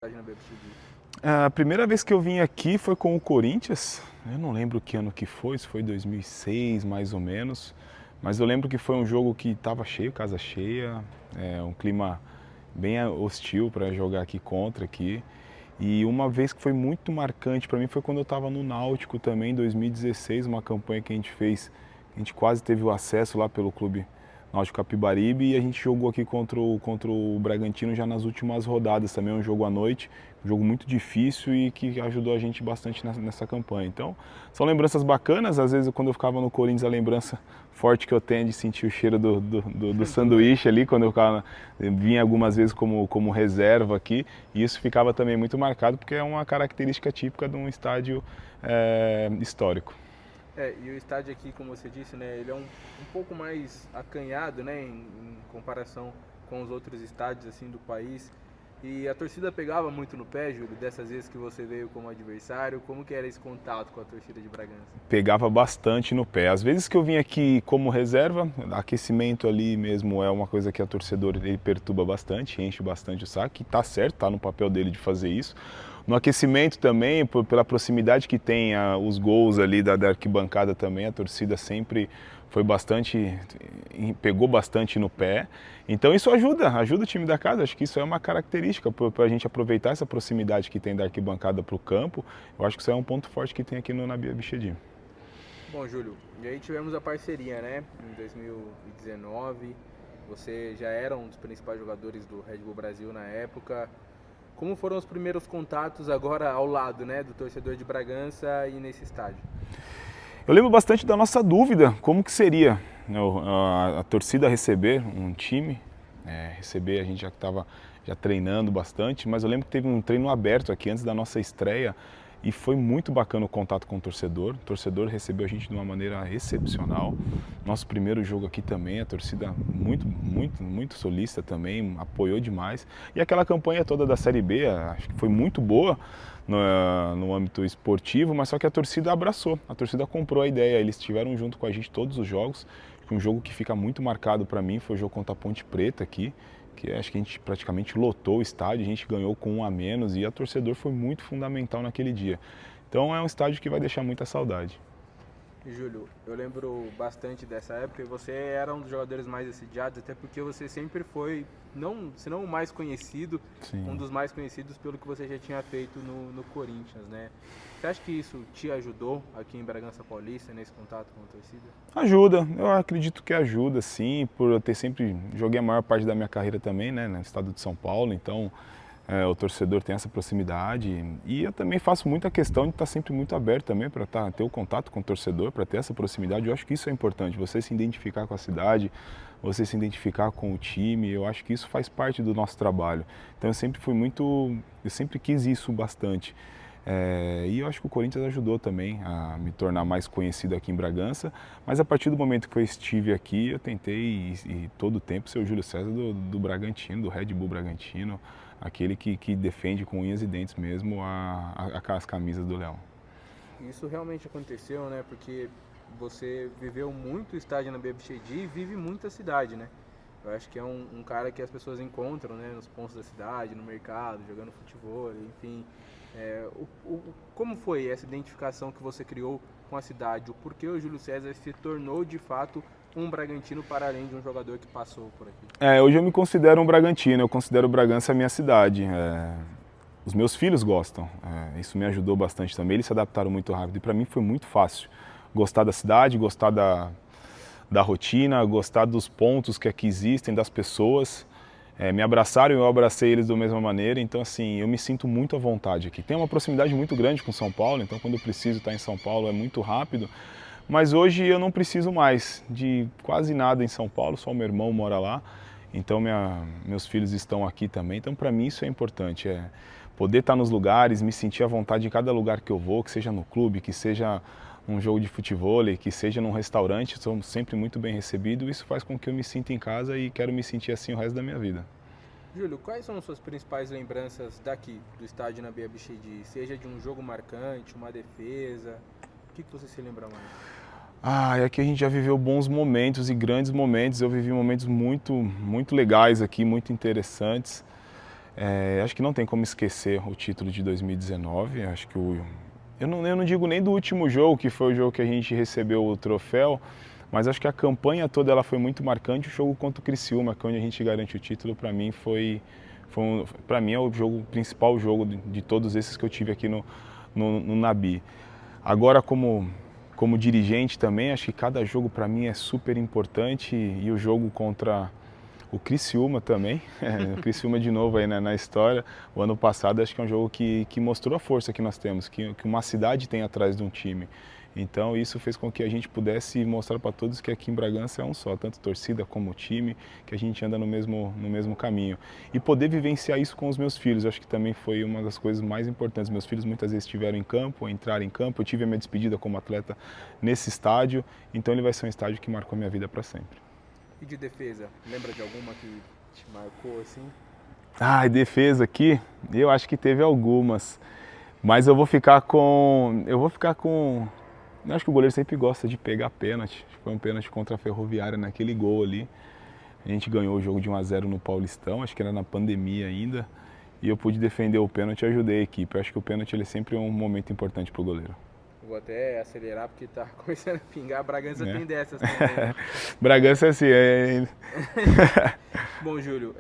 Na BFCD? A primeira vez que eu vim aqui foi com o Corinthians. Eu não lembro que ano que foi, se foi 2006 mais ou menos. Mas eu lembro que foi um jogo que estava cheio, casa cheia, um clima bem hostil para jogar aqui contra aqui. E uma vez que foi muito marcante para mim foi quando eu estava no Náutico também, em 2016, uma campanha que a gente fez, a gente quase teve o acesso lá pelo clube Náutico Capibaribe e a gente jogou aqui contra o Bragantino já nas últimas rodadas também, um jogo à noite, um jogo muito difícil e que ajudou a gente bastante nessa campanha. Então, são lembranças bacanas, às vezes quando eu ficava no Corinthians a lembrança forte que eu tenho é de sentir o cheiro do sanduíche ali, quando eu vinha algumas vezes como reserva aqui, e isso ficava também muito marcado porque é uma característica típica de um estádio histórico. E o estádio aqui, como você disse, né, ele é um pouco mais acanhado, né, em comparação com os outros estádios assim do país. E a torcida pegava muito no pé, Júlio, dessas vezes que você veio como adversário. Como que era esse contato com a torcida de Bragança? Pegava bastante no pé. Às vezes que eu vim aqui como reserva, aquecimento ali mesmo é uma coisa que a torcedor ele perturba bastante, enche bastante o saco, e tá certo, tá no papel dele de fazer isso. No aquecimento também, pela proximidade que tem os gols ali da arquibancada também, a torcida sempre foi bastante, pegou bastante no pé. Então isso ajuda o time da casa, acho que isso é uma característica para a gente aproveitar essa proximidade que tem da arquibancada para o campo. Eu acho que isso é um ponto forte que tem aqui no Nabi Abichedi. Bom, Júlio, e aí tivemos a parceria, né, em 2019. Você já era um dos principais jogadores do Red Bull Brasil na época. Como foram os primeiros contatos agora ao lado, né, do torcedor de Bragança e nesse estádio? Eu lembro bastante da nossa dúvida, como que seria, né, a torcida receber um time, receber, a gente já estava já treinando bastante, mas eu lembro que teve um treino aberto aqui antes da nossa estreia e foi muito bacana o contato com o torcedor recebeu a gente de uma maneira excepcional. Nosso primeiro jogo aqui também, a torcida muito solícita também, apoiou demais. E aquela campanha toda da Série B, acho que foi muito boa no âmbito esportivo, mas só que a torcida abraçou, a torcida comprou a ideia, eles estiveram junto com a gente todos os jogos. Um jogo que fica muito marcado para mim foi o jogo contra a Ponte Preta aqui, que acho que a gente praticamente lotou o estádio, a gente ganhou com 1 a menos e a torcedor foi muito fundamental naquele dia. Então é um estádio que vai deixar muita saudade. Júlio, eu lembro bastante dessa época e você era um dos jogadores mais assediados, até porque você sempre foi, não, se não o mais conhecido, Sim. um dos mais conhecidos pelo que você já tinha feito no Corinthians, né? Você acha que isso te ajudou aqui em Bragança Paulista, nesse contato com a torcida? Ajuda, eu acredito que ajuda sim, por eu ter sempre, joguei a maior parte da minha carreira também, né, no estado de São Paulo, então o torcedor tem essa proximidade e eu também faço muita questão de estar sempre muito aberto também para ter o contato com o torcedor, para ter essa proximidade. Eu acho que isso é importante, você se identificar com a cidade, você se identificar com o time, eu acho que isso faz parte do nosso trabalho. Então eu sempre quis isso bastante. E eu acho que o Corinthians ajudou também a me tornar mais conhecido aqui em Bragança, mas a partir do momento que eu estive aqui, eu tentei e todo o tempo ser o Júlio César do Bragantino, do Red Bull Bragantino, aquele que defende com unhas e dentes mesmo as camisas do Leão. Isso realmente aconteceu, né? Porque você viveu muito o estádio na BFCD e vive muito a cidade, né? Eu acho que é um cara que as pessoas encontram, né, nos pontos da cidade, no mercado, jogando futebol, enfim. Como foi essa identificação que você criou com a cidade? O porquê o Júlio César se tornou de fato um Bragantino para além de um jogador que passou por aqui? Hoje eu me considero um Bragantino, eu considero Bragança a minha cidade. Os meus filhos gostam, isso me ajudou bastante também, eles se adaptaram muito rápido e para mim foi muito fácil gostar da cidade, gostar da rotina, gostar dos pontos que aqui existem, das pessoas. Me abraçaram e eu abracei eles da mesma maneira, então assim, eu me sinto muito à vontade aqui. Tem uma proximidade muito grande com São Paulo, então quando eu preciso estar em São Paulo é muito rápido, mas hoje eu não preciso mais de quase nada em São Paulo, só o meu irmão mora lá, então meus filhos estão aqui também, então para mim isso é importante, poder estar nos lugares, me sentir à vontade em cada lugar que eu vou, que seja no clube, que seja um jogo de futebol, que seja num restaurante, sou sempre muito bem recebido. Isso faz com que eu me sinta em casa e quero me sentir assim o resto da minha vida. Júlio, quais são as suas principais lembranças daqui, do estádio Nabi Abichedi? Seja de um jogo marcante, uma defesa, o que você se lembra mais? Aqui a gente já viveu bons momentos e grandes momentos. Eu vivi momentos muito legais aqui, muito interessantes. Acho que não tem como esquecer o título de 2019, acho que eu não digo nem do último jogo, que foi o jogo que a gente recebeu o troféu, mas acho que a campanha toda ela foi muito marcante. O jogo contra o Criciúma, que é onde a gente garante o título, para mim para mim é o principal jogo de todos esses que eu tive aqui no Nabi. Agora como dirigente também, acho que cada jogo para mim é super importante, e o jogo contra o Criciúma também, o Criciúma de novo aí na história. O ano passado acho que é um jogo que mostrou a força que nós temos, que uma cidade tem atrás de um time. Então isso fez com que a gente pudesse mostrar para todos que aqui em Bragança é um só, tanto torcida como time, que a gente anda no mesmo caminho. E poder vivenciar isso com os meus filhos, acho que também foi uma das coisas mais importantes. Meus filhos muitas vezes estiveram em campo, entraram em campo, eu tive a minha despedida como atleta nesse estádio, então ele vai ser um estádio que marcou a minha vida para sempre. E de defesa, lembra de alguma que te marcou assim? Defesa aqui, eu acho que teve algumas, mas eu acho que o goleiro sempre gosta de pegar pênalti. Foi um pênalti contra a Ferroviária naquele gol ali. A gente ganhou o jogo de 1-0 no Paulistão, acho que era na pandemia ainda, e eu pude defender o pênalti e ajudei a equipe. Eu acho que o pênalti ele é sempre um momento importante para o goleiro. Vou até acelerar porque tá começando a pingar. Bragança tem dessas também, né? Bragança é assim. Bom, Júlio,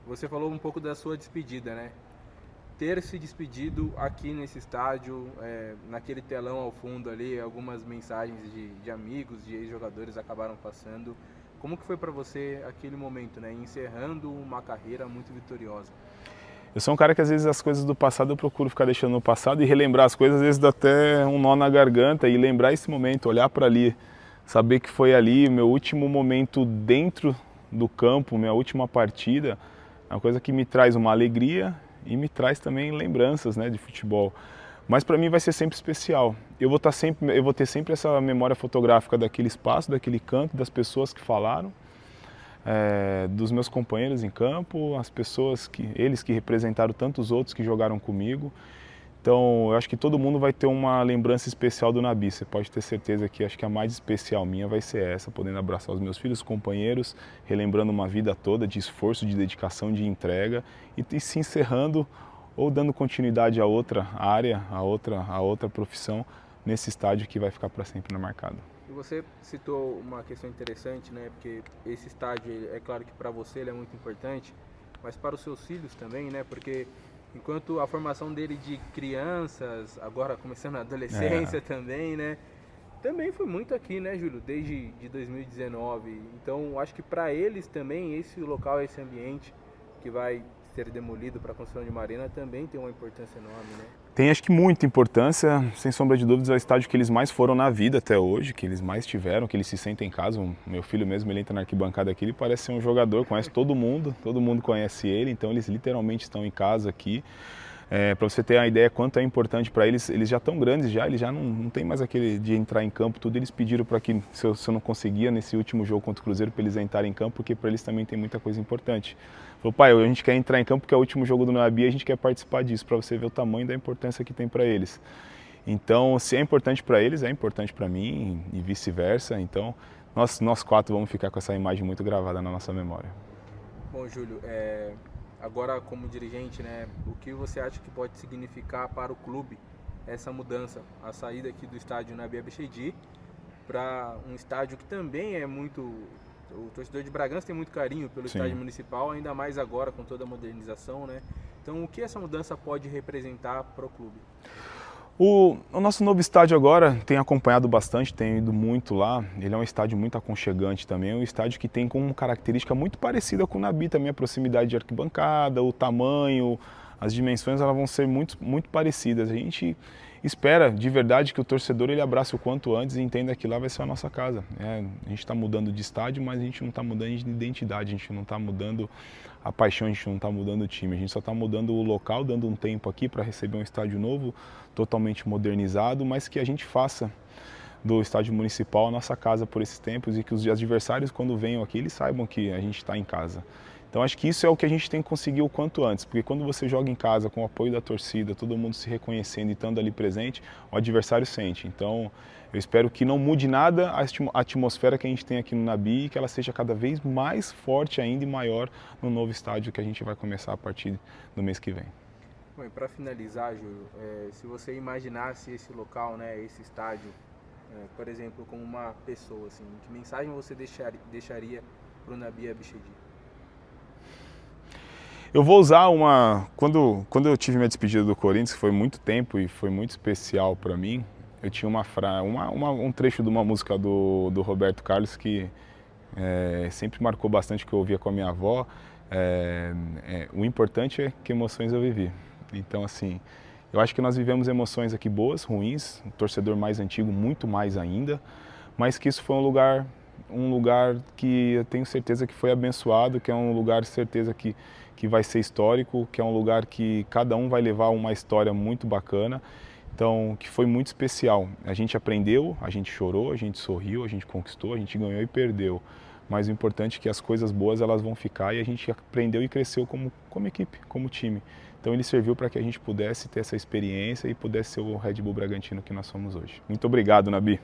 você falou um pouco da sua despedida, né? Ter se despedido aqui nesse estádio, naquele telão ao fundo ali, algumas mensagens de amigos, de ex-jogadores acabaram passando. Como que foi para você aquele momento, né? Encerrando uma carreira muito vitoriosa? Eu sou um cara que às vezes as coisas do passado eu procuro ficar deixando no passado, e relembrar as coisas às vezes dá até um nó na garganta, e lembrar esse momento, olhar para ali, saber que foi ali o meu último momento dentro do campo, minha última partida, é uma coisa que me traz uma alegria e me traz também lembranças, né, de futebol. Mas para mim vai ser sempre especial. Eu vou ter sempre essa memória fotográfica daquele espaço, daquele canto, das pessoas que falaram, dos meus companheiros em campo, as pessoas eles que representaram tantos outros que jogaram comigo. Então eu acho que todo mundo vai ter uma lembrança especial do Nabi. Você pode ter certeza que acho que a mais especial minha vai ser essa, podendo abraçar os meus filhos, companheiros, relembrando uma vida toda de esforço, de dedicação, de entrega, e se encerrando ou dando continuidade a outra área, a outra profissão nesse estádio que vai ficar para sempre marcado. E você citou uma questão interessante, né? Porque esse estádio, é claro que para você ele é muito importante, mas para os seus filhos também, né? Porque enquanto a formação dele de crianças, agora começando a adolescência também, né? Também foi muito aqui, né, Júlio? Desde 2019. Então, acho que para eles também, esse local, esse ambiente que vai ser demolido para a construção de uma arena também tem uma importância enorme, né? Tem, acho que muita importância, sem sombra de dúvidas, é o estádio que eles mais foram na vida até hoje, que eles mais tiveram, que eles se sentem em casa. O meu filho mesmo, ele entra na arquibancada aqui, ele parece ser um jogador, conhece todo mundo conhece ele, então eles literalmente estão em casa aqui. Para você ter uma ideia quanto é importante para eles, eles já estão grandes eles já não tem mais aquele de entrar em campo, tudo. Eles pediram para que, se eu não conseguia nesse último jogo contra o Cruzeiro, para eles entrarem em campo, porque para eles também tem muita coisa importante. Falou, pai, a gente quer entrar em campo porque é o último jogo do Nabi, a gente quer participar disso, para você ver o tamanho da importância que tem para eles. Então, se é importante para eles, é importante para mim e vice-versa. Então, nós quatro vamos ficar com essa imagem muito gravada na nossa memória. Bom, Júlio, agora como dirigente, né, o que você acha que pode significar para o clube essa mudança, a saída aqui do estádio Nabi Abichedi para um estádio que também é muito... O torcedor de Bragança tem muito carinho pelo estádio municipal, ainda mais agora com toda a modernização, né? Então, o que essa mudança pode representar para o clube? O nosso novo estádio agora tem acompanhado bastante, tem ido muito lá. Ele é um estádio muito aconchegante também, é um estádio que tem como característica muito parecida com o Nabi também, a proximidade de arquibancada, o tamanho, as dimensões, elas vão ser muito, muito parecidas. A gente espera de verdade que o torcedor ele abrace o quanto antes e entenda que lá vai ser a nossa casa. A gente está mudando de estádio, mas a gente não está mudando de identidade, a gente não está mudando a paixão, a gente não está mudando o time, a gente só está mudando o local, dando um tempo aqui para receber um estádio novo, totalmente modernizado, mas que a gente faça do estádio municipal a nossa casa por esses tempos e que os adversários, quando venham aqui, eles saibam que a gente está em casa. Então acho que isso é o que a gente tem que conseguir o quanto antes, porque quando você joga em casa com o apoio da torcida, todo mundo se reconhecendo e estando ali presente, o adversário sente. Então eu espero que não mude nada a atmosfera que a gente tem aqui no Nabi e que ela seja cada vez mais forte ainda e maior no novo estádio que a gente vai começar a partir do mês que vem. Bom, e para finalizar, Júlio, se você imaginasse esse local, né, esse estádio, por exemplo, como uma pessoa, assim, que mensagem você deixaria para o Nabi Abichedi? Eu vou usar quando eu tive minha despedida do Corinthians, que foi muito tempo e foi muito especial para mim, eu tinha um trecho de uma música do Roberto Carlos que sempre marcou bastante, que eu ouvia com a minha avó. O importante é que emoções eu vivi. Então, assim, eu acho que nós vivemos emoções aqui boas, ruins, o torcedor mais antigo muito mais ainda, mas que isso foi um lugar que eu tenho certeza que foi abençoado, que é um lugar, certeza que vai ser histórico, que é um lugar que cada um vai levar uma história muito bacana, então que foi muito especial. A gente aprendeu, a gente chorou, a gente sorriu, a gente conquistou, a gente ganhou e perdeu, mas o importante é que as coisas boas elas vão ficar e a gente aprendeu e cresceu como equipe, como time. Então ele serviu para que a gente pudesse ter essa experiência e pudesse ser o Red Bull Bragantino que nós somos hoje. Muito obrigado, Nabi.